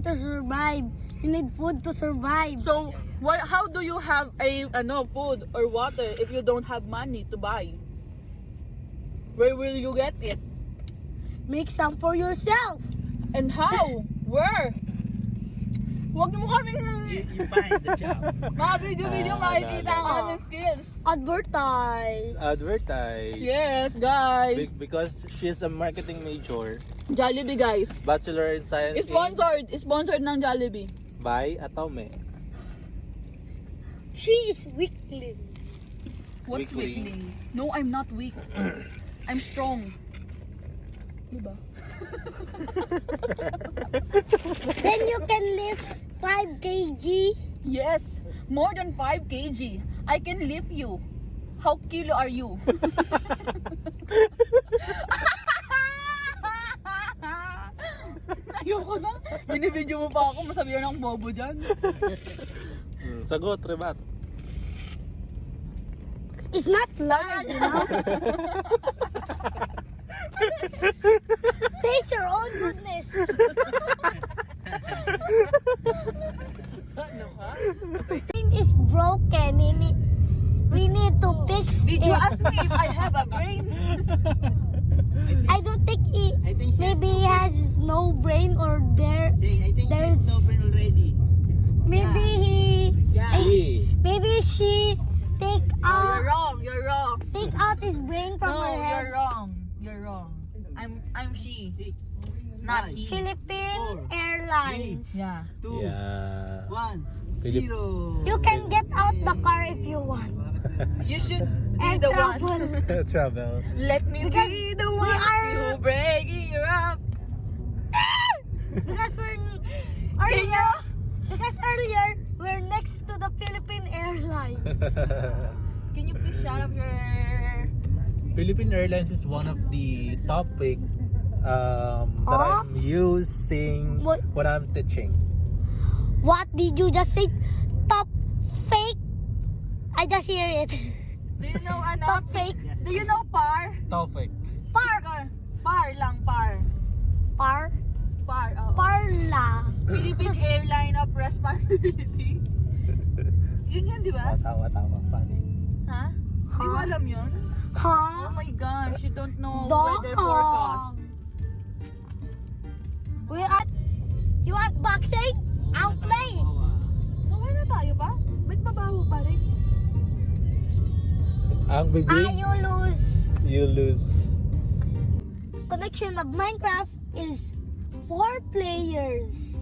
To survive. You need food to survive. So, how do you have food or water if you don't have money to buy? Where will you get it? Make some for yourself. And how? Where? Huwag mo kami You find the job. mga video makikita ang aming skills. Advertise. Advertise. Yes, guys. Because she's a marketing major. Jollibee, guys. Bachelor in Science. Sponsored ng Jollibee. By Atome. She is weakling. What's Weakling. weakling? No, I'm not weak. I'm strong. Diba? Then you can lift 5 kg. Yes, more than 5 kg. I can lift you. How kilo are you? Ayoko na. Binibidyo mo pa ako, masabihan akong bobo dyan. Sagot, rebat. It's not live, you know? Taste your own goodness. Ano ka? Brain is broken. We need to fix Did it. you ask me if I have a brain? I don't think I think she's maybe he has no brain or I think there's she's stubborn already. maybe Yeah. maybe she take Oh, out you're wrong. take out his brain from No, her head. you're wrong. You're wrong. I'm she, 6, not Five. he. Philippine Four. Airlines. Yeah. 2, Yeah. 1, Philip- 0. You can get out the car if you want. You should be And the travel. one. Travel. Let me Because be the we one are- to break you up. Because we're next to the Philippine Airlines. Can you please shut up your... Philippine Airlines is one of the topic that Huh? I'm using What? when I'm teaching. What did you just say? Top fake? I just hear it. Do you know Top fake? Do you know par? Topic. Par. Par lang, par. Par? Par, oo. Parla. Philippine Airline of Responsibility. Yun yan, di ba? Tama. Funny. Ha? Di mo alam yun? Oh Huh? my gosh, you don't know Dog. weather forecast. You want boxing? I'll play. Okay na tayo pa? Ba't mabaho pa rin? Ang bibig, You lose. you lose. Connection of Minecraft is 4 players.